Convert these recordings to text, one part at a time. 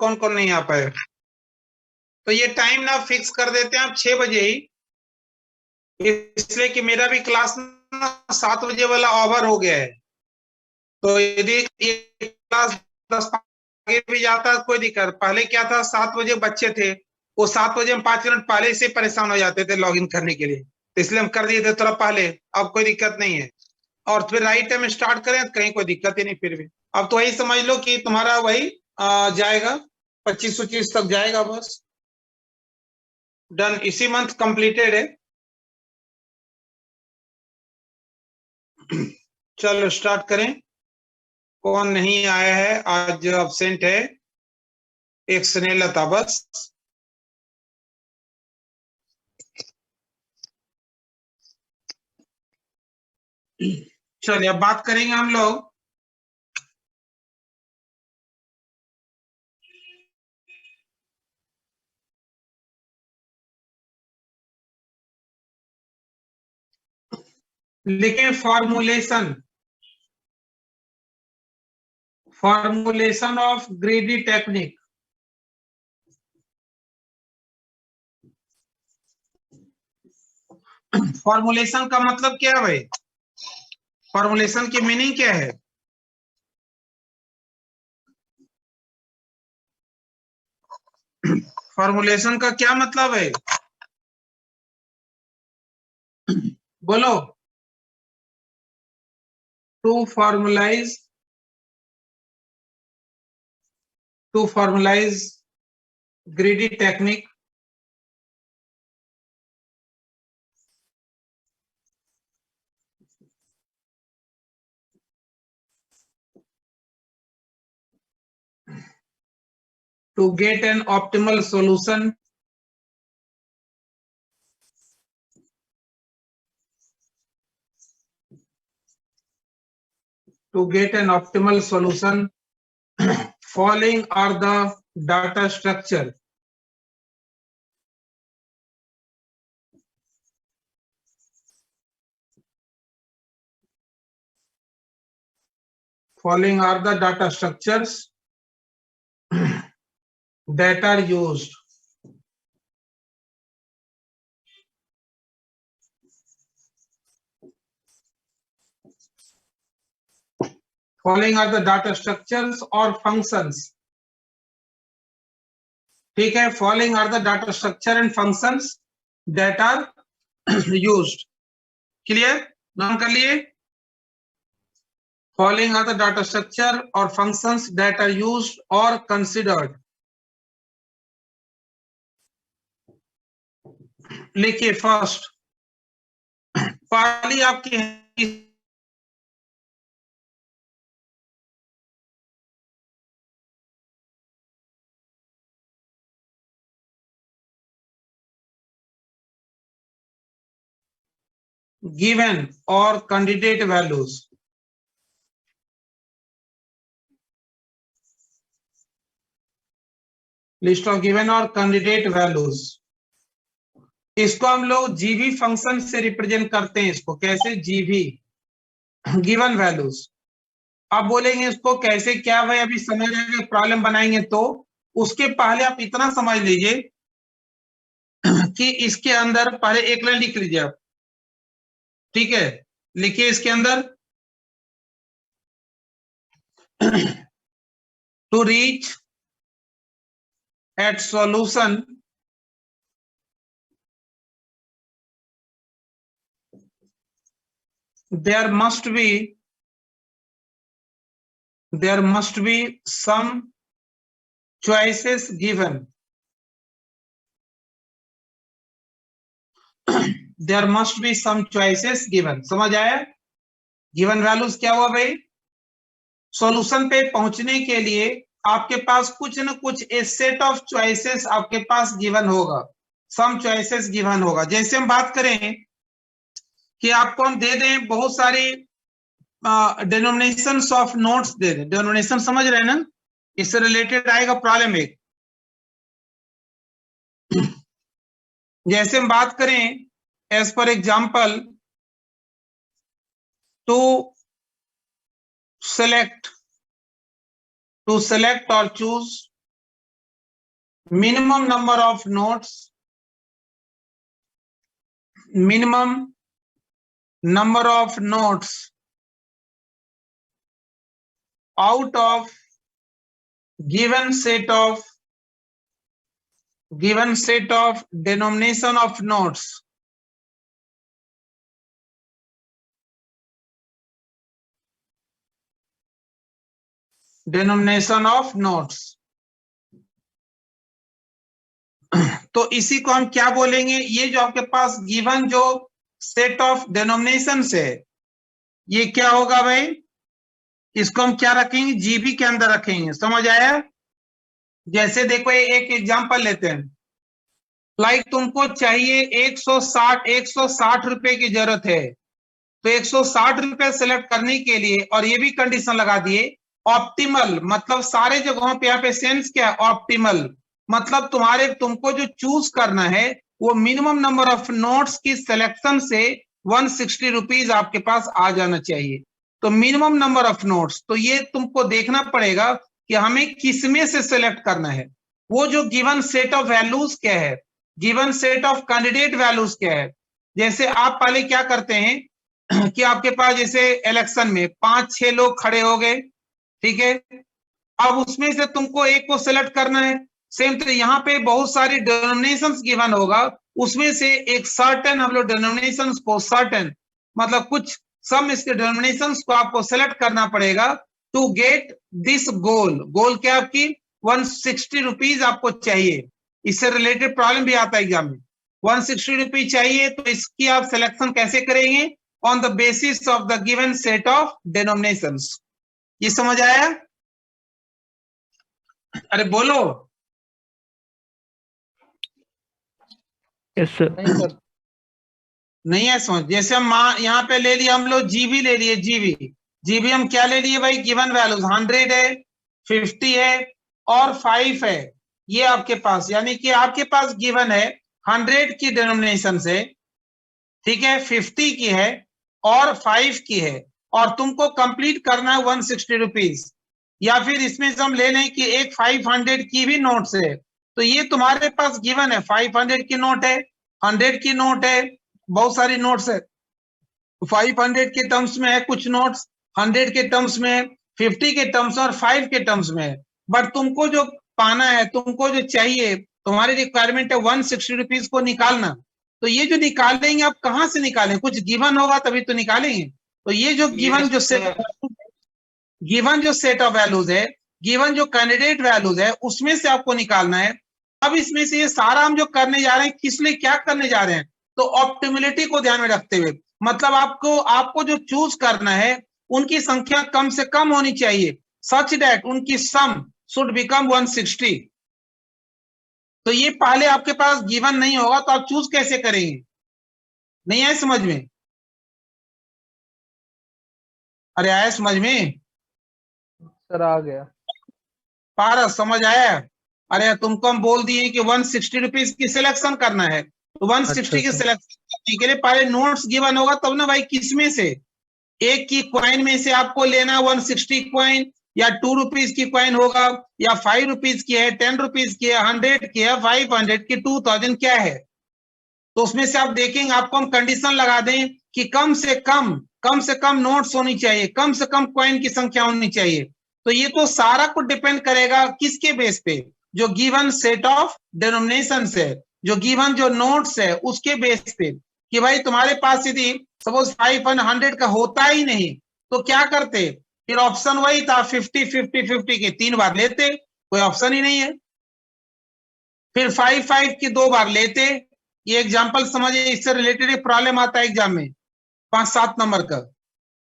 कौन कौन नहीं आ पाए? तो ये टाइम ना फिक्स कर देते हैं आप 6 बजे ही, इसलिए कि मेरा भी क्लास ना 7 बजे वाला ओवर हो गया है। तो यदि ये क्लास 10 आगे भी जाता है कोई दिक्कत। पहले क्या था, 7 बजे बच्चे थे, वो 7 बजे हम 5 मिनट पहले से परेशान हो जाते थे लॉगिन करने के लिए, तो इसलिए हम कर दिए थे थोड़ा पहले। अब कोई दिक्कत नहीं है, और फिर राइट टाइम स्टार्ट करें तो कहीं कोई दिक्कत ही नहीं। फिर भी अब तो वही समझ लो कि तुम्हारा वही जाएगा 25-25 तक जाएगा बस। डन, इसी मंथ कंप्लीटेड है। चलो स्टार्ट करें। कौन नहीं आया है आज, अब्सेंट है एक स्नेहलता बस। चलिए अब बात करेंगे हम लोग लिखें फॉर्मुलेशन ऑफ ग्रेडी टेक्निक। फॉर्मुलेशन का मतलब क्या है भाई? फॉर्मुलेशन की मीनिंग क्या है? फॉर्मुलेशन का क्या मतलब है? बोलो। To formulize greedy technique. To get an optimal solution, following are the data structure. Following are the data structures that are used. Following are the data structures or functions. ठीक है, following are the data structure and functions that are used. Clear? नाम कर लिए? Following are the data structure or functions that are used or considered. लिखिए first, पहली आपकी given or candidate values. List of given और candidate values, इसको हम लोग जीवी फंक्शन से रिप्रेजेंट करते हैं। इसको कैसे? जीवी गिवन वैल्यूज। अब बोलेंगे इसको कैसे क्या भाई, अभी समझ आएगा, प्रॉब्लम बनाएंगे तो उसके पहले आप इतना समझ लीजिए कि इसके अंदर पहले एक लाइन लिख लीजिए आप। ठीक है, लिखिए इसके अंदर to reach at solution there must be some choices given. There must be some choices given. समझ आया? गिवन वैल्यूज क्या हुआ भाई? सॉल्यूशन पे पहुंचने के लिए आपके पास कुछ न कुछ ए सेट ऑफ चॉइसेस आपके पास गिवन होगा, सम चॉइसेस गिवन होगा। जैसे हम बात करें कि आपको हम दे दें बहुत सारी डिनोमिनेशन ऑफ नोट्स दे दें। डिनोमिनेशन समझ रहे हैं ना? इससे रिलेटेड आएगा प्रॉब्लम एक। जैसे हम बात करें as per example to select or choose minimum number of nodes, minimum number of nodes out of given set of denomination of nodes. Denomination of nodes. तो इसी को हम क्या बोलेंगे, ये जो आपके पास गिवन जो सेट ऑफ डिनोमिनेशन है, ये क्या होगा भाई, इसको हम क्या रखेंगे, जीबी के अंदर रखेंगे। समझ आया? जैसे देखो एक एग्जांपल लेते हैं, लाइक तुमको चाहिए 160 रुपए की जरूरत है, तो 160 रुपए सेलेक्ट करने के लिए, और ये भी कंडीशन लगा दिए ऑप्टिमल, मतलब सारे जगहों पे यहाँ पे सेंस क्या है, ऑप्टिमल मतलब तुमको जो चूज करना है वो मिनिमम नंबर ऑफ नोट्स की सिलेक्शन से 160 रुपीज आपके पास आ जाना चाहिए। तो मिनिमम नंबर ऑफ नोट्स, तो ये तुमको देखना पड़ेगा कि हमें किसमें से सिलेक्ट करना है। वो जो गिवन सेट ऑफ वैल्यूज क्या है, given set of candidate values क्या है। जैसे आप पहले क्या करते हैं कि आपके पास जैसे इलेक्शन में 5-6 लोग खड़े हो गए, ठीक है, अब उसमें से तुमको एक को सिलेक्ट करना है। सेम तो यहाँ पे बहुत सारी डिनोमिनेशंस गिवन होगा, उसमें से एक सर्टेन हम लोग डिनोमिनेशंस को सर्टेन मतलब कुछ सम इसके डिनोमिनेशंस को आपको सेलेक्ट करना पड़ेगा टू गेट दिस गोल। गोल क्या आपकी 160 रुपीज आपको चाहिए। इससे रिलेटेड प्रॉब्लम भी आता है एग्जाम में, 160 रुपीज चाहिए, तो इसकी आप सिलेक्शन कैसे करेंगे, on the basis of the given set of denominations. ये समझ आया? अरे बोलो। Yes sir. नहीं सर, नहीं है समझ। जैसे हम यहाँ पे ले लिए हम लोग जीबी ले लिए, जीबी हम क्या ले लिए भाई, गिवन वैल्यूज 100 है, 50 है और 5 है, ये आपके पास, यानी कि आपके पास गिवन है 100 की डिनोमिनेशन से, ठीक है, 50 की है और 5 की है, और तुमको कंप्लीट करना है 160 रुपीज। या फिर इसमें से हम ले लें कि एक 500 की भी नोट है, तो ये तुम्हारे पास गिवन है 500 की नोट है, 100 की नोट है, बहुत सारी नोट्स है, 500 के टर्म्स में है कुछ नोट्स, 100 के टर्म्स में है, 50 के टर्म्स और 5 के टर्म्स में है। बट तुमको जो पाना है, तुमको जो चाहिए, तुम्हारी रिक्वायरमेंट है 160 रुपीज को निकालना। तो ये जो निकालेंगे आप कहाँ से निकालें, कुछ गिवन होगा तभी तो निकालेंगे। तो ये जो गिवन जो सेट ऑफ वैल्यूज है, गिवन जो कैंडिडेट वैल्यूज है, उसमें से आपको निकालना है। अब इसमें से ये सारा हम जो करने जा रहे हैं, किस लिए क्या करने जा रहे हैं, तो ऑप्टिमिलिटी को ध्यान में रखते हुए, मतलब आपको जो चूज करना है उनकी संख्या कम से कम होनी चाहिए, सच दैट उनकी सम शुड बिकम 160। तो ये पहले आपके पास गिवन नहीं होगा तो आप चूज कैसे करेंगे? नहीं आए समझ में? अरे आया समझ में? सर आ गया। पारस समझ आया? अरे तुमको हम बोल दिए कि 160 रुपीज की सिलेक्शन करना है, तो 160 की सिलेक्शन करने के लिए पहले नोट्स गिवन होगा तब ना भाई, किसमें से, एक की क्वाइन में से आपको लेना 160 क्वाइन, या 2 रुपीज की क्वाइन होगा, या 5 रुपीज की है, 10 रुपीज की है, 100 की है, 500 की, 2000 क्या है। तो उसमें से आप देखेंगे, आपको हम कंडीशन लगा दें कि कम से कम नोट्स होनी चाहिए, कम से कम क्वाइन की संख्या होनी चाहिए। तो ये तो सारा कुछ डिपेंड करेगा किसके बेस पे, जो गिवन सेट ऑफ डिनोमिनेशन है, जो गिवन जो नोट्स है उसके बेस पे, कि भाई तुम्हारे पास यदि सपोज 500 का होता ही नहीं तो क्या करते, फिर ऑप्शन वही था 50-50-50 के 3 बार लेते, कोई ऑप्शन ही नहीं है। फिर 5-5 की 2 बार लेते। ये एग्जांपल समझिए, इससे रिलेटेड एक प्रॉब्लम आता है एग्जाम में 5-7 नंबर का,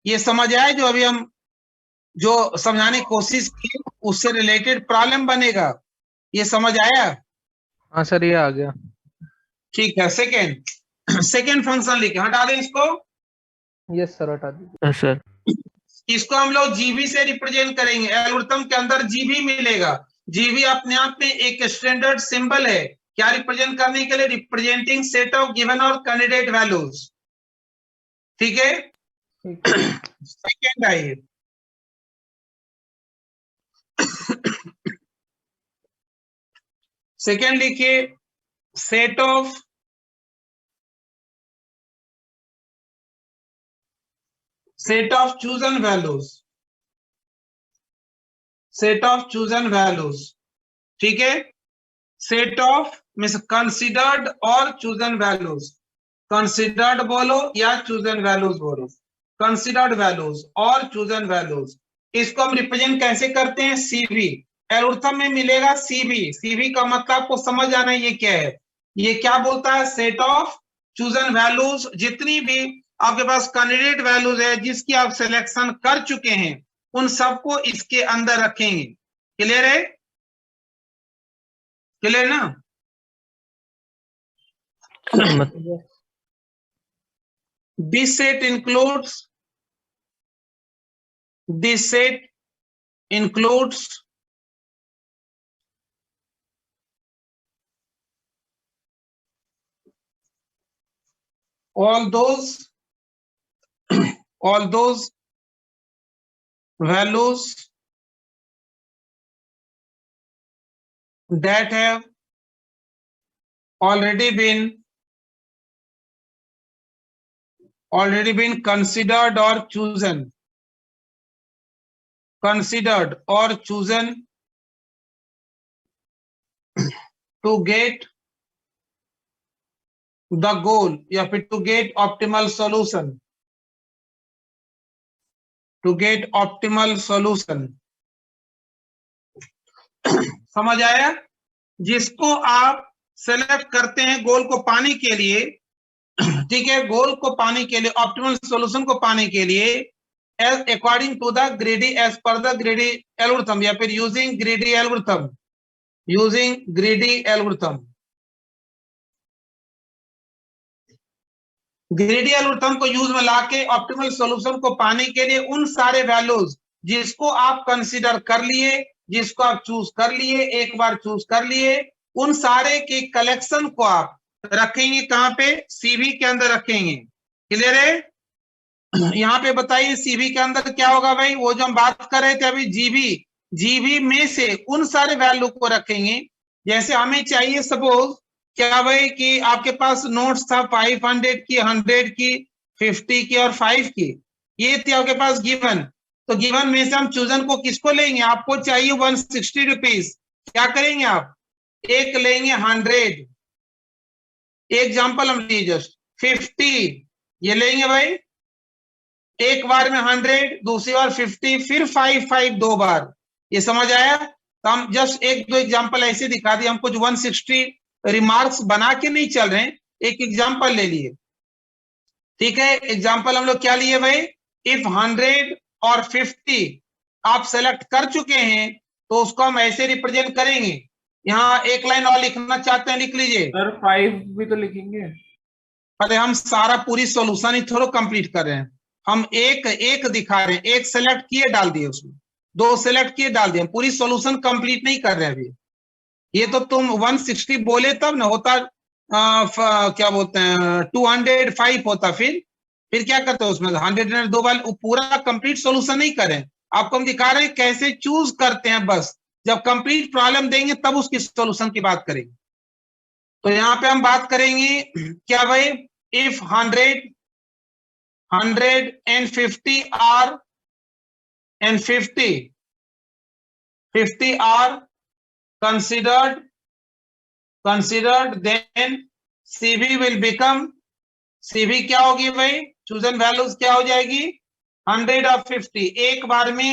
ये समझ आए जो अभी हम जो समझाने की कोशिश की, उससे रिलेटेड प्रॉब्लम बनेगा, ये समझ आया? हाँ सर, ये आ गया। ठीक है। सेकेंड फंक्शन लिखे, हटा दें इसको। यस सर, हटा दीजिए। Yes sir. इसको हम लोग जीबी से रिप्रेजेंट करेंगे, एल्गोरिथम के अंदर जीबी मिलेगा। जीबी अपने आप में एक स्टैंडर्ड सिंबल है, क्या रिप्रेजेंट करने के लिए, रिप्रेजेंटिंग सेट ऑफ गिवन और कैंडिडेट वैल्यूज। ठीक है। सेकेंड आइए, सेकेंड लिखिए set of chosen values, set of chosen values, ठीक है। सेट ऑफ मीन्स कंसिडर्ड और चूजन वैल्यूज, कंसिडर्ड बोलो या चूजन वैल्यूज बोलो, कंसिडर्ड वैल्यूज और चूजन वैल्यूज। इसको हम रिप्रेजेंट कैसे करते हैं, सीवी। एल्गोरिथम में मिलेगा सीवी, सीवी का मतलब आपको समझ आना है ये क्या है। ये क्या बोलता है, सेट ऑफ चूजन वैल्यूज, जितनी भी आपके पास कैंडिडेट वैल्यूज है जिसकी आप सिलेक्शन कर चुके हैं उन सबको इसके अंदर रखेंगे। क्लियर है, क्लियर ना। सर मतलब This set includes all those values that have already been considered or chosen to get the goal या फिर to get optimal solution, समझ आया। जिसको आप सेलेक्ट करते हैं गोल को पाने के लिए, ठीक है, गोल को पाने के लिए, ऑप्टिमल सॉल्यूशन को पाने के लिए, as according to the greedy, as per the greedy algorithm या फिर using greedy algorithm, greedy algorithm को यूज में लाके ऑप्टिमल सॉल्यूशन को पाने के लिए उन सारे वैल्यूज जिसको आप कंसीडर कर लिए, जिसको आप चूज कर लिए, एक बार चूज कर लिए, उन सारे के कलेक्शन को आप रखेंगे कहां पे, सीवी के अंदर रखेंगे। क्लियर है। यहाँ पे बताइए सीवी के अंदर क्या होगा भाई, वो जो हम बात कर रहे थे अभी, जीबी में से उन सारे वैल्यू को रखेंगे। जैसे हमें चाहिए सपोज क्या भाई कि आपके पास नोट्स था 500 की, 100 की, 50 की और 5 की, ये थी आपके पास गिवन। तो गिवन में से हम चूजन को किसको लेंगे, आपको चाहिए 160 रुपीज, क्या करेंगे आप, एक लेंगे 100, एग्जाम्पल हम लिए जस्ट 50, ये लेंगे भाई एक बार में 100, दूसरी बार 50, फिर 5 दो बार। ये समझ आया। तो हम जस्ट एक दो एग्जांपल ऐसे दिखा दिए, हम कुछ 160 रिमार्क्स बना के नहीं चल रहे हैं, एक एग्जांपल ले लिए। ठीक है, एग्जांपल हम लोग क्या लिए भाई, इफ 100 और 50 आप सेलेक्ट कर चुके हैं तो उसको हम ऐसे रिप्रेजेंट करेंगे। यहाँ एक लाइन और लिखना चाहते हैं, लिख लीजिए सर 5 भी तो लिखेंगे। अरे हम सारा पूरी सॉल्यूशन ही थोड़ा कंप्लीट कर रहे हैं, हम एक एक दिखा रहे हैं, एक सेलेक्ट किए डाल दिए उसमें, दो सेलेक्ट किए डाल दिए, पूरी सॉल्यूशन कंप्लीट नहीं कर रहे हैं अभी। ये तो तुम 160 बोले तब ना होता, क्या बोलते हैं 205 होता, फिर क्या करते हो उसमें 100 दो बार, पूरा कंप्लीट सॉल्यूशन नहीं करें, आपको हम दिखा रहे हैं कैसे चूज करते हैं। बस जब कंप्लीट प्रॉब्लम देंगे तब उसकी सॉल्यूशन की बात करेंगे। तो यहाँ पे हम बात करेंगे क्या भाई, if 150 are and 50 are considered, then CV will become, CV क्या होगी भाई, चूजन वैल्यूज क्या हो जाएगी, 100 और 50, एक बार में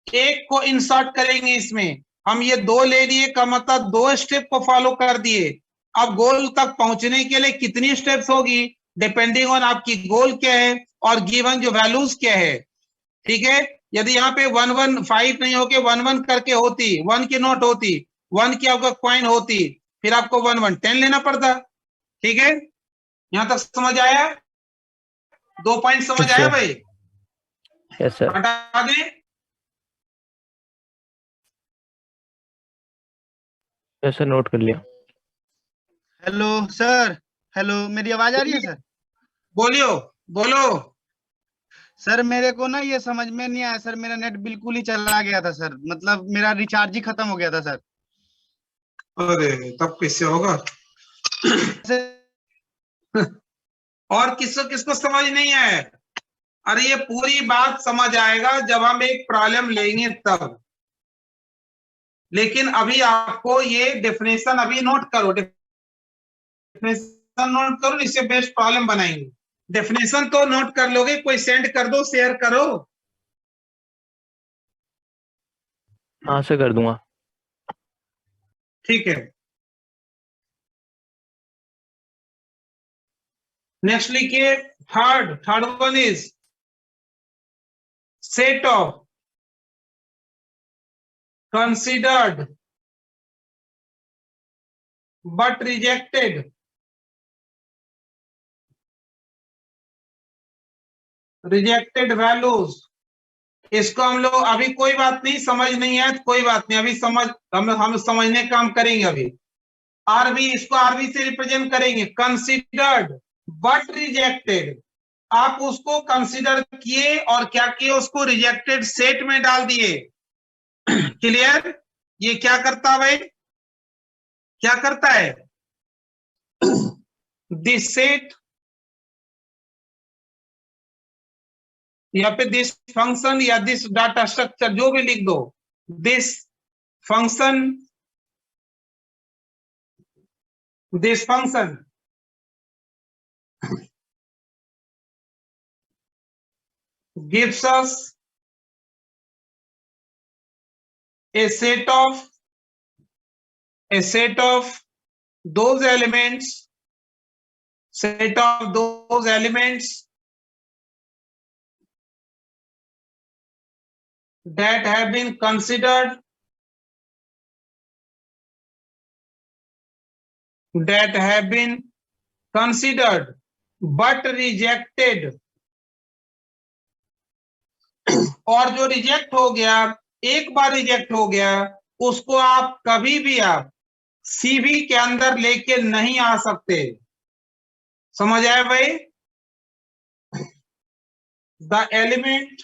एक को इंसर्ट करेंगे इसमें। हम ये दो ले लिए का मतलब दो स्टेप को फॉलो कर दिए। अब गोल तक पहुंचने के लिए कितनी स्टेप्स होगी, डिपेंडिंग ऑन आपकी गोल क्या है और गिवन जो वैल्यूज क्या है। ठीक है, यदि यहाँ पे 115 नहीं होके 11 करके होती, 1 की नोट होती, 1 की आपका कॉइन होती, फिर आपको 1110 लेना पड़ता। ठीक है, यहाँ तक समझ आया, 2 पॉइंट समझ आया भाई। Yes sir. हटा दें, यस सर, नोट कर लिया। हेलो सर, हेलो, मेरी आवाज आ रही है सर? बोलियो, बोलो। सर मेरे को ना ये समझ में नहीं आया सर, मेरा नेट बिल्कुल ही चला गया था सर, मतलब मेरा रिचार्ज ही खत्म हो गया था सर। अरे तब कैसे होगा? और किसको किसको समझ नहीं आया? अरे ये पूरी बात समझ आएगा जब हम एक प्रॉब्लम लेंगे तब। लेकिन अभी आपको ये डेफिनेशन अभी नोट करो, डेफिनेशन नोट करो, इससे बेस्ट प्रॉब्लम बनाएंगे। डेफिनेशन तो नोट कर लोगे, कोई सेंड कर दो, शेयर करो। हाँ से कर दूंगा। ठीक है, नेक्स्ट लिखिए। Third one is set of considered but rejected values। इसको हम लोग अभी कोई बात नहीं, समझ नहीं है तो कोई बात नहीं, अभी हम समझने का काम करेंगे। अभी आरबी, इसको आरबी से रिप्रेजेंट करेंगे। कंसिडर्ड बट रिजेक्टेड, आप उसको कंसिडर किए और क्या किए, उसको रिजेक्टेड सेट में डाल दिए। क्लियर? ये क्या करता है भाई, क्या करता है? दिस सेट या पे दिस फंक्शन या दिस डाटा स्ट्रक्चर, जो भी लिख दो, this function gives us a set of those elements that have been considered but rejected, और जो रिजेक्ट हो गया, एक बार रिजेक्ट हो गया, उसको आप कभी भी आप सीवी के अंदर लेके नहीं आ सकते। समझ आया भाई? The element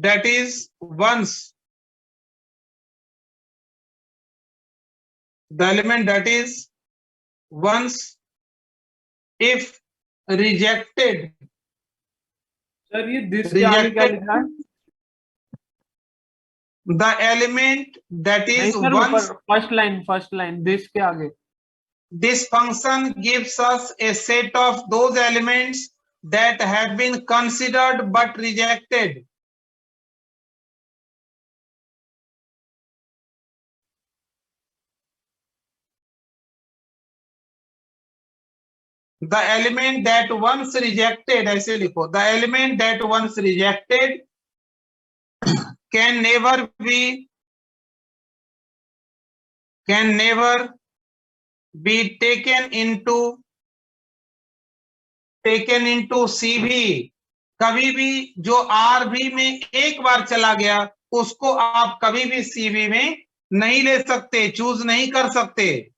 that is once if rejected, sir ये दिस के आगे क्या लिखा है? the element that नहीं is सर, once, ऊपर फर्स्ट लाइन दिस के आगे। this function gives us a set of those elements that have been considered but rejected. The element that once rejected, ऐसे लिखो, the element that once rejected can never be taken into CV। कभी भी जो RB में एक बार चला गया, उसको आप कभी भी सीवी में नहीं ले सकते, चूज नहीं कर सकते।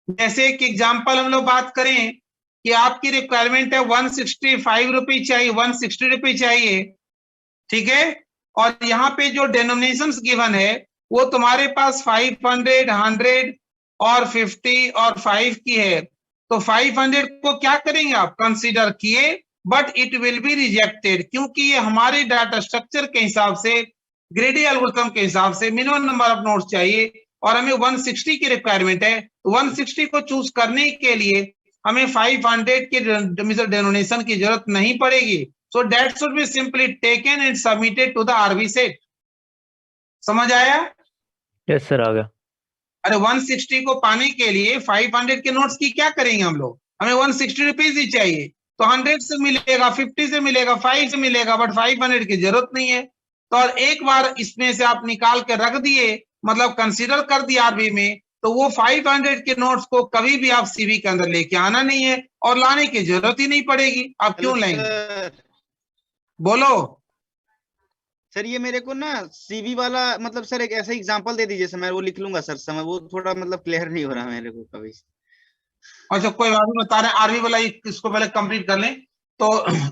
जैसे एक एग्जांपल हम लोग बात करें कि आपकी रिक्वायरमेंट है 165 रुपये चाहिए, 160 रुपये चाहिए, ठीक है, और यहाँ पे जो डेनोमिनेशंस गिवन है वो तुम्हारे पास 500, 100 और 50 और 5 की है। तो 500 को क्या करेंगे आप, कंसीडर किए, but it will be rejected, क्योंकि ये हमारे डाटा स्ट्रक्चर के हिसाब से, ग्रेडी एल्गोरिथम के हिसाब से मिनिमम नंबर ऑफ नोड्स चाहिए और हमें 160 की रिक्वायरमेंट है। तो 160 को चूज करने के लिए हमें 500 के डेनोमिनेशन की जरूरत नहीं पड़ेगी। So that should be simply taken and submitted to the RV set। समझ आया? यस सर, आ गया। अरे 160 को पाने के लिए 500 के नोट्स की क्या करेंगे हम लोग, हमें 160 रुपीज ही चाहिए, तो 100 से मिलेगा, 50 से मिलेगा, 5 से मिलेगा, बट 500 की जरूरत नहीं है। तो और एक बार इसमें से आप निकाल के रख दिए, मतलब कंसीडर कर दिया आरबी में, तो वो 500 के नोट्स को कभी भी आप सीवी के अंदर लेके आना नहीं है और लाने की जरूरत ही नहीं पड़ेगी। आप क्यों लेंगे? बोलो सर। ये मेरे को ना सीवी वाला, मतलब सर एक ऐसा एग्जांपल दे दीजिए सर, मैं वो लिख लूंगा सर। समय वो थोड़ा मतलब क्लियर नहीं हो रहा मेरे को कभी। अच्छा कोई बात नहीं, बता रहे आरवी वाला इसको पहले कंप्लीट कर लें। तो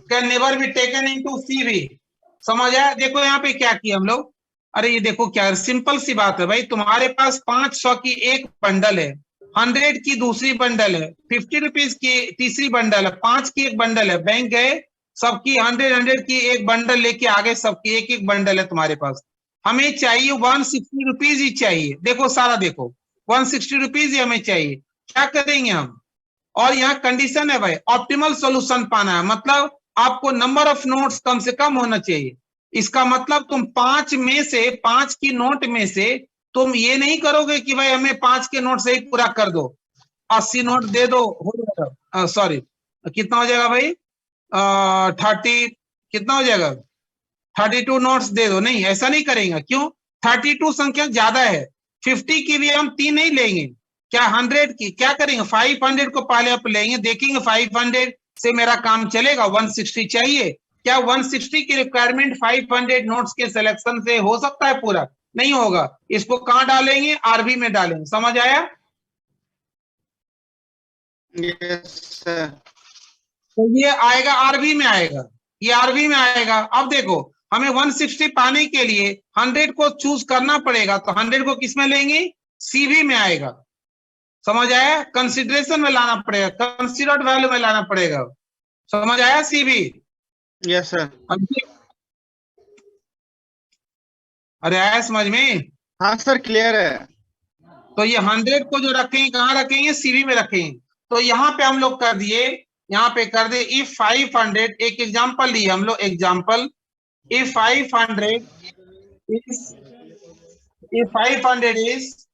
can never be taken into CV। समझ आया? देखो यहाँ पे क्या किया हम लोग। अरे ये देखो क्या सिंपल सी बात है भाई, तुम्हारे पास 500 की एक बंडल है, 100 की दूसरी बंडल है, 50 रुपीज की तीसरी बंडल है, 5 की एक बंडल है। बैंक गए, सबकी 100 की एक बंडल लेके आ गए, सबकी एक एक बंडल है तुम्हारे पास। हमें चाहिए 160 रुपीज ही चाहिए। देखो सारा देखो, 160 रुपीज ही हमें चाहिए। क्या करेंगे हम? और यहाँ कंडीशन है भाई, ऑप्टिमल सॉल्यूशन पाना है, मतलब आपको नंबर ऑफ नोट्स कम से कम होना चाहिए। इसका मतलब तुम 5 में से, 5 की नोट में से तुम ये नहीं करोगे कि भाई हमें 5 के नोट से ही पूरा कर दो, 80 नोट दे दो हो जाएगा। सॉरी, कितना हो जाएगा भाई? 30, कितना हो जाएगा? 32 नोट्स दे दो। नहीं, ऐसा नहीं करेंगे। क्यों? 32 संख्या ज्यादा है। 50 की भी हम 3 नहीं लेंगे। क्या 100 की क्या करेंगे? 500 को पहले आप लेंगे, देखेंगे 500 से मेरा काम चलेगा। 160 चाहिए। क्या 160 की रिक्वायरमेंट 500 नोट्स के सिलेक्शन से हो सकता है पूरा? नहीं होगा। इसको कहां डालेंगे? RV में डालेंगे। समझ आया? Yes sir. तो ये आएगा RV में आएगा, ये RV में आएगा। अब देखो, हमें 160 पाने के लिए 100 को चूज करना पड़ेगा, तो 100 को किस में लेंगे? CV में आएगा। समझ आया? कंसिडरेशन में लाना पड़ेगा, कंसिडर्ड वैल्यू में लाना पड़ेगा। समझ आया? CV। Yes sir. अरे आया समझ में? हाँ सर, क्लियर है। तो ये 100 को जो रखेंगे कहाँ रखेंगे? CV में रखेंगे। तो यहाँ पे हम लोग कर दिए, यहाँ पे कर दे इफ 500, एक एग्जांपल लिए हम लोग, example if 500 is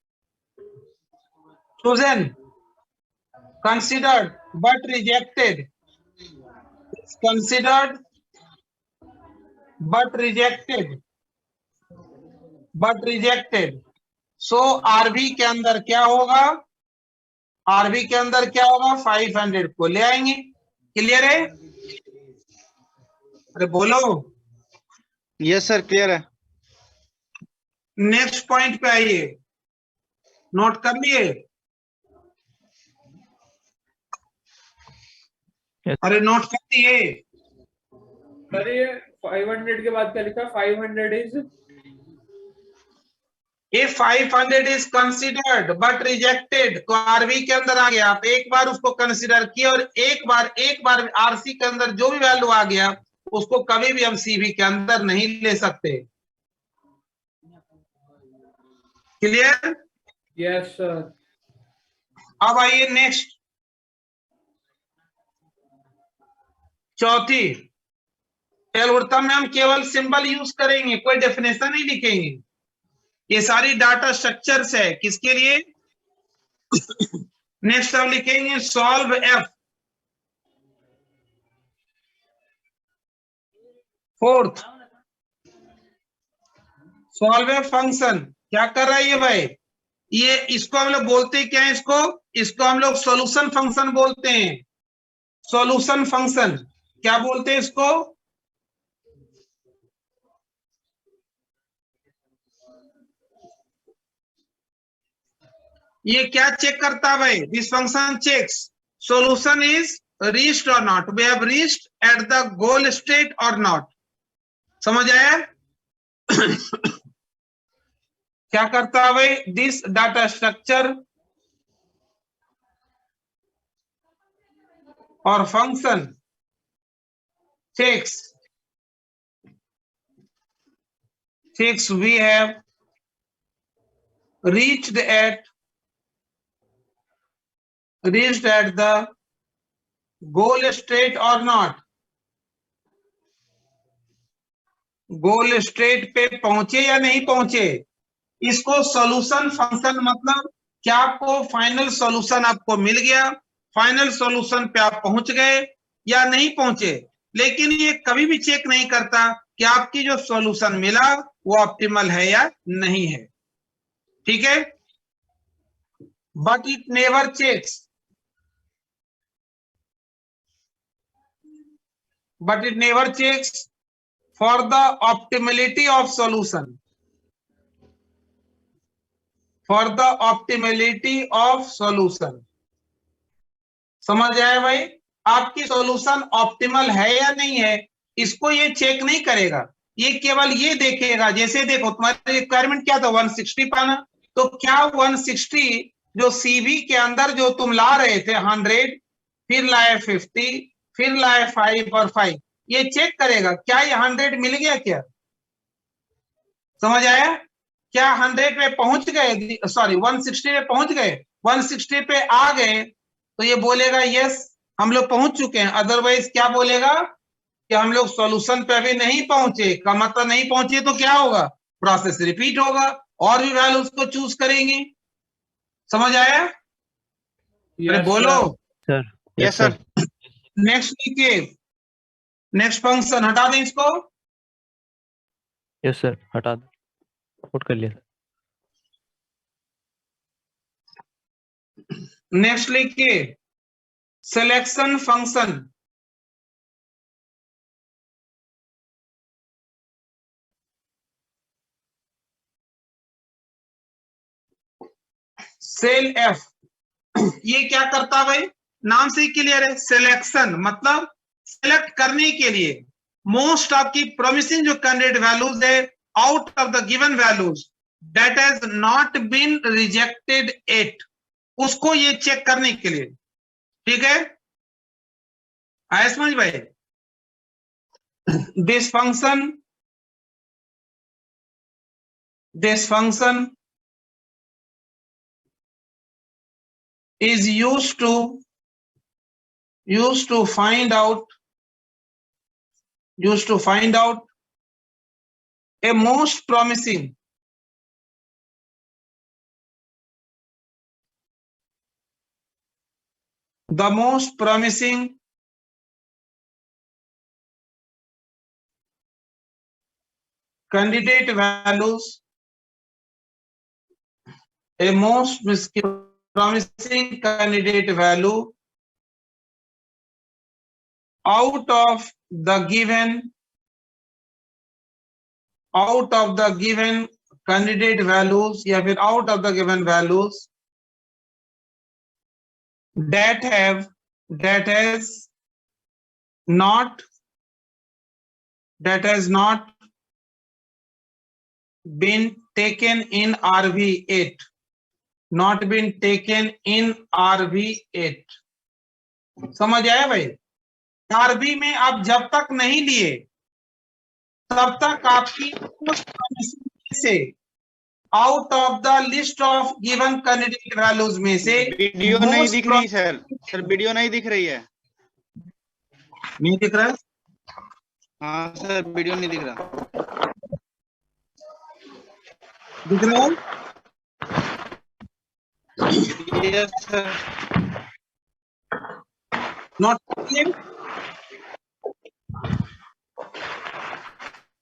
chosen, considered but rejected, considered but rejected, so RV के अंदर क्या होगा? RV के अंदर क्या होगा? 500 को ले आएंगे। क्लियर है? अरे बोलो। यस सर, क्लियर है। नेक्स्ट पॉइंट पे आइए, नोट कर लिए? अरे नोट कर लिए? सर ये 500 के बाद क्या लिखा? 500 is If 500 is considered but rejected, तो RV के अंदर आ गया। आप एक बार उसको कंसिडर किए और एक बार RC के अंदर जो भी वैल्यू आ गया उसको कभी भी हम CV के अंदर नहीं ले सकते। क्लियर? Yes sir. अब आइए नेक्स्ट, चौथी। एल्गोरिथम में हम केवल सिंबल यूज करेंगे, कोई डेफिनेशन नहीं लिखेंगे। ये सारी डाटा स्ट्रक्चर्स है, किसके लिए? नेक्स्ट हम लिखेंगे solve F। Fourth, solve a function. क्या कर रहा है ये भाई? ये इसको हम लोग बोलते हैं क्या है? इसको हम लोग सॉल्यूशन फंक्शन बोलते हैं। सॉल्यूशन फंक्शन क्या बोलते हैं इसको? ये क्या चेक करता है भाई? This function checks solution is reached or not, we have reached at the goal state or not। समझ आया? क्या करता है भाई? दिस डाटा स्ट्रक्चर और function checks we have reached at the goal state or not। Goal state पे पहुंचे या नहीं पहुंचे, इसको सॉल्यूशन फंक्शन, मतलब क्या आपको फाइनल सॉल्यूशन आपको मिल गया, फाइनल सॉल्यूशन पे आप पहुंच गए या नहीं पहुंचे। लेकिन ये कभी भी चेक नहीं करता कि आपकी जो सॉल्यूशन मिला वो ऑप्टिमल है या नहीं है। ठीक है? But it never checks, for the optimality of solution, समझ आया भाई? आपकी सॉल्यूशन ऑप्टिमल है या नहीं है, इसको ये चेक नहीं करेगा। ये केवल ये देखेगा, जैसे देखो तुम्हारी रिक्वायरमेंट क्या था 160 पाना, तो क्या 160 जो सीबी के अंदर जो तुम ला रहे थे 100, फिर लाए 50, फिर लाए 5 और 5, ये चेक करेगा क्या ये 100 मिल गया क्या? समझ आया? क्या 100 पे पहुंच गए, सॉरी 160 पे पहुंच गए, 160 पे आ गए तो ये बोलेगा यस हम लोग पहुंच चुके हैं। अदरवाइज क्या बोलेगा कि हम लोग सॉल्यूशन पे अभी नहीं पहुंचे, का मतलब नहीं पहुंचे तो क्या होगा, प्रोसेस रिपीट होगा और भी वैल्यूज को चूज करेंगे। समझ आया? अरे Yes, बोलो। sir. Sir yes sir. Next लिखिए, नेक्स्ट फंक्शन हटा दें इसको। यस सर, हटा दो, नोट कर लिया। नेक्स्ट लिखिए सिलेक्शन फंक्शन। सेल एफ, ये क्या करता है भाई, नाम से ही क्लियर है, सिलेक्शन मतलब सिलेक्ट करने के लिए मोस्ट आपकी प्रोमिसिंग जो कैंडिडेट वैल्यूज है out of the given values that has not been rejected at, उसको ये चेक करने के लिए। ठीक है, आया समझ भाई? This function is used to find out a most promising candidate values, a most promising candidate value out of the given candidate values या फिर out of the given values that has not been taken in RV8, not been taken in RV8। समझ आया भाई? RB में आप जब तक नहीं लिए तब तक आपकी से out of the list of given candidate values में से वीडियो नहीं दिख रही सर, वीडियो नहीं दिख रही है। नहीं दिख रहा है? हाँ सर, वीडियो नहीं दिख रहा। दिख रहा है? Yes sir. Not clear?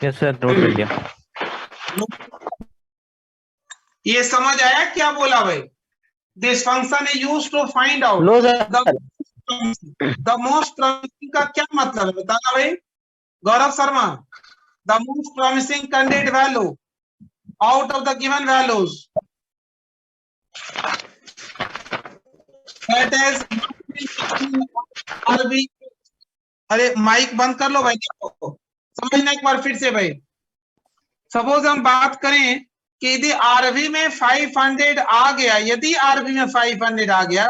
Yes sir, note कर लिया। ये समझ आया क्या बोला भाई? This function is used to find out the most promising का क्या मतलब है बताना भाई Gaurav Sharma. The most promising candidate value out of the given values that is RB. अरे माइक बंद कर लो भाई, समझना एक बार फिर से भाई। सपोज हम बात करें कि यदि आरबी में 500 आ गया, यदि आरबी में 500 आ गया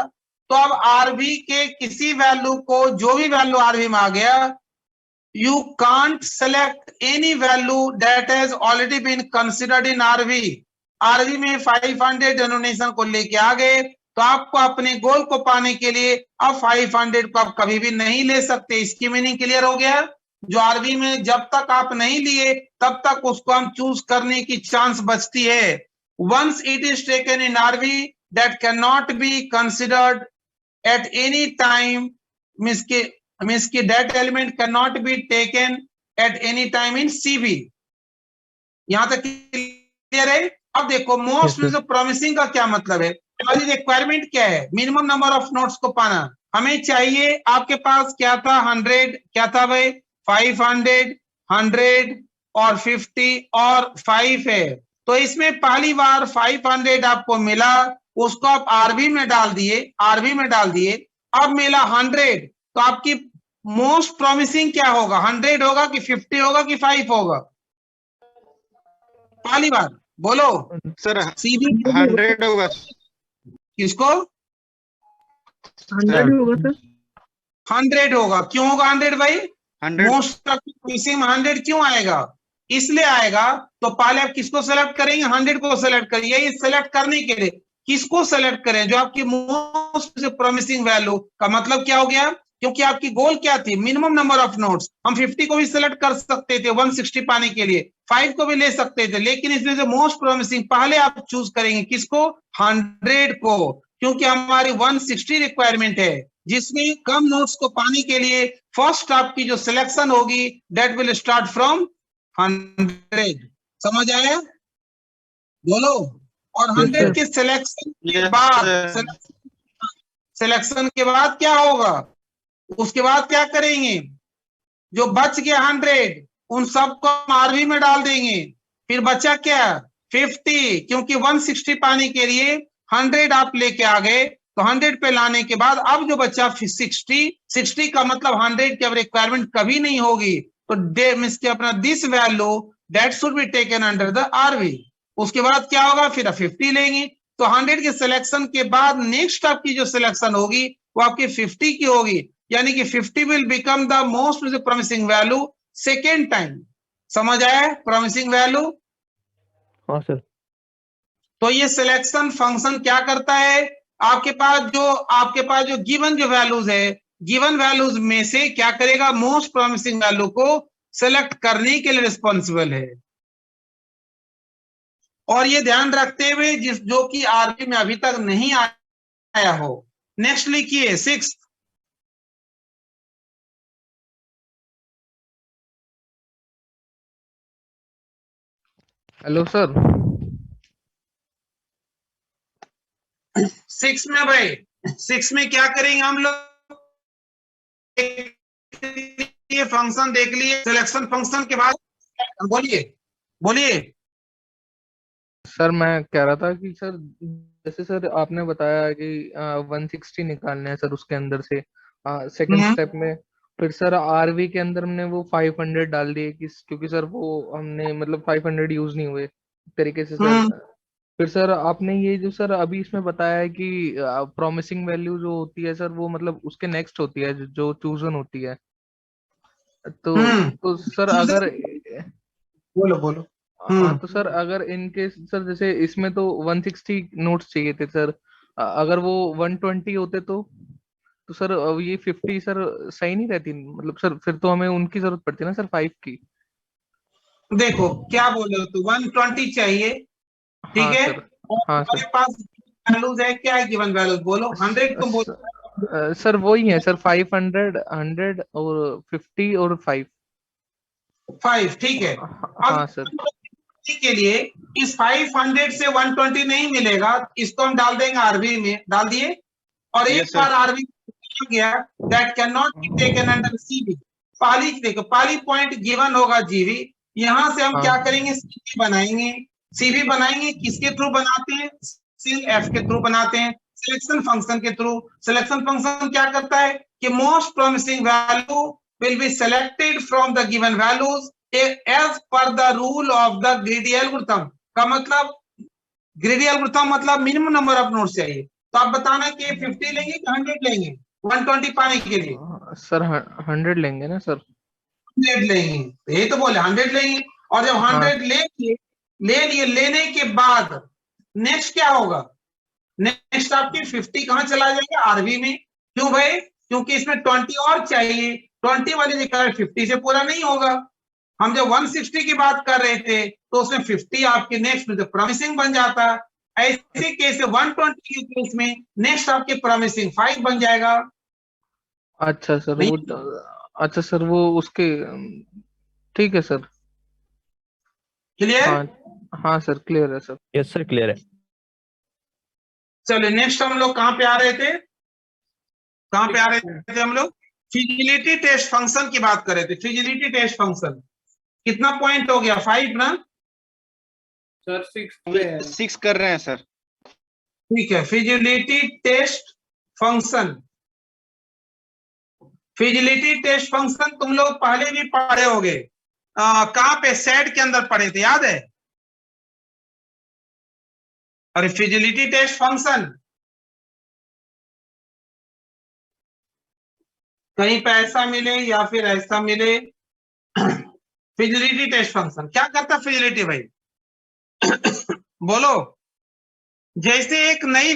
तो अब आरबी के किसी वैल्यू को, जो भी वैल्यू आरबी में आ गया, you can't select any value that has already been considered in RB. RB में 500 डेनोमिनेशन को लेके आ गए तो आपको अपने गोल को पाने के लिए अब 500 को आप कभी भी नहीं ले सकते। इसकी मीनिंग क्लियर हो गया? जो आरबी में जब तक आप नहीं लिए तब तक उसको हम चूज करने की चांस बचती है। Once it is taken in RB that can not be considered at any time, means की that element can not be taken at any time in CB. यहां तक क्लियर है? अब देखो मोस्ट प्रॉमिसिंग का क्या मतलब है, हमारी रिक्वायरमेंट क्या है, मिनिमम नंबर ऑफ नोट्स को पाना हमें चाहिए। आपके पास क्या था 100, क्या था भाई 500, 100 और 50 और 5 है। तो इसमें पहली बार 500 आपको मिला, उसको आप आरबी में डाल दिए, अब मिला 100, तो तो आपकी मोस्ट प्रॉमिसिंग क्या होगा, 100 होगा कि 50 होगा कि 5 होगा? पहली बार बोलो। सर सीधी 100 होगा किसको? 100 होगा सर। 100 होगा। क्यों होगा 100 भाई? 100 मोस्ट प्रॉमिसिंग 100 क्यों आएगा? इसलिए आएगा, तो पहले आप किसको सेलेक्ट करेंगे? 100 को सेलेक्ट करिए। ये सेलेक्ट करने के लिए किसको सेलेक्ट करें? जो आपकी मोस्ट प्रॉमिसिंग वैल्यू का मतलब क्या हो गया? क्योंकि आपकी गोल क्या थी? Minimum number of notes. हम 50 को भी सिलेक्ट कर सकते थे 160 पाने के लिए, 5 को भी ले सकते थे, लेकिन इसमें से मोस्ट प्रॉमिसिंग पहले आप चूज करेंगे किसको? 100 को, क्योंकि हमारी 160 रिक्वायरमेंट है, जिसमें कम नोट्स को पाने के लिए फर्स्ट आपकी जो सिलेक्शन होगी दैट विल स्टार्ट फ्रॉम 100। समझ आया? बोलो। और 100 के सिलेक्शन के बाद, सिलेक्शन के बाद क्या होगा? उसके बाद क्या करेंगे? जो बच गया 100 उन सबको हम आरवी में डाल देंगे। फिर बचा क्या? 50, क्योंकि 160 पाने के लिए 100 आप लेके आ गए, तो 100 पे लाने के बाद अब जो बचा 60 का मतलब 100 की अब रिक्वायरमेंट कभी नहीं होगी, तो मींस के अपना this value that should be taken under the RV. उसके बाद क्या होगा? फिर 50 लेंगे। तो 100 के सिलेक्शन के बाद नेक्स्ट आपकी जो सिलेक्शन होगी वो आपकी 50 की होगी, यानी कि 50 will become the most promising value second time. समझ आया प्रॉमिसिंग वैल्यू? हाँ सर। तो ये सिलेक्शन फंक्शन क्या करता है? आपके पास जो गिवन जो वैल्यूज है, गिवन वैल्यूज में से क्या करेगा? मोस्ट प्रॉमिसिंग वैल्यू को सेलेक्ट करने के लिए रिस्पॉन्सिबल है। और ये ध्यान रखते हुए जो कि आरबी में अभी तक नहीं आया हो। नेक्स्ट लिखिए 6। Hello sir. 6 में भाई, 6 में क्या करेंगे हम लोग? ये फंक्शन देख लिए, सिलेक्शन फंक्शन के बाद बोलिए बोलिए। सर मैं कह रहा था कि सर जैसे सर आपने बताया कि 160 निकालने हैं सर, उसके अंदर से सेकंड स्टेप में फिर सर आरवी के अंदर हमने वो 500 डाल दिए कि क्योंकि सर वो हमने मतलब 500 यूज नहीं हुए तरीके से सर। फिर सर आपने ये जो सर अभी इसमें बताया है कि प्रॉमिसिंग वैल्यू जो होती है सर वो मतलब उसके नेक्स्ट होती है जो चूजन होती है। तो सर अगर बोलो बोलो। हाँ तो सर अगर इनके सर जैसे इसमें तो 160 नोट्स चाहिए थे सर, अगर वो 120 होते तो सर अब ये 50 सर सही नहीं रहती, मतलब सर फिर तो हमें उनकी जरूरत पड़ती है ना सर 5 की। देखो क्या बोले हो, तो 120 चाहिए, ठीक हाँ है। सर। और हाँ हमारे सर। पास वैल्यूज है, क्या है गिवन वैल्यूज? बोलो 100 तुम बोलो। सर वही है सर 500 100 और 50 और 5। 5, ठीक है। अब हाँ सर। के लिए इस 500 से 120 नहीं मिलेगा, इसको हम डाल देंगे आरबी में, डाल दिए। और एक Yes, sir. बार आरबी गया that can not be taken under CB. पहली देखो, पहली पॉइंट गिवन होगा जीवी, यहां से हम हाँ क्या करेंगे? सीबी बनाएंगे। सीबी बनाएंगे किसके थ्रू बनाते हैं? सिल एफ के थ्रू बनाते हैं, सिलेक्शन फंक्शन के थ्रू। सिलेक्शन फंक्शन क्या करता है कि most promising value will be selected from the given values as per the rule of the greedy algorithm. का मतलब ग्रीडी एल्गोरिथम मतलब मिनिमम नंबर ऑफ नोड्स चाहिए। तो आप बताना कि 50 लेंगे कि 100 लेंगे 120 पाने के लिए? सर 100 लेंगे ना सर। 100 लेंगे, तो यही तो बोले 100 लेंगे। और जब हाँ 100 ले लिए लेने के बाद नेक्स्ट क्या होगा? नेक्स्ट आपकी 50 कहां चला जाएगा? आरबी में। क्यों भाई? क्योंकि इसमें 20 और चाहिए, 20 वाली जगह 50 से पूरा नहीं होगा। हम जब 160 की बात कर रहे थे तो उसमें 50 आपके नेक्स्ट में तो प्रॉमिसिंग बन जाता। ऐसे केस 120 के केस में नेक्स्ट आपके प्रॉमिसिंग 5 बन जाएगा। अच्छा सर नहीं, वो, अच्छा सर वो उसके ठीक है सर। क्लियर? हाँ हाँ सर क्लियर है सर। यस सर क्लियर है। चलिए नेक्स्ट हम लोग कहां पे आ रहे थे? कहां पे आ रहे थे हम लोग? फिजिबिलिटी टेस्ट फंक्शन की बात कर रहे थे। फिजिबिलिटी टेस्ट फंक्शन कितना पॉइंट हो गया? 5 ना? सर 6 पे है। 6 कर रहे हैं सर। ठीक है। Feasibility test function, feasibility test function तुम लोग पहले भी पढ़े होगे, कहां पे, सेट के अंदर पढ़े थे, याद है? अरे फिजिलिटी टेस्ट फंक्शन कहीं पे ऐसा मिले या फिर ऐसा मिले। फिजिलिटी टेस्ट फंक्शन क्या करता है फिजिलिटी भाई? बोलो। जैसे एक नई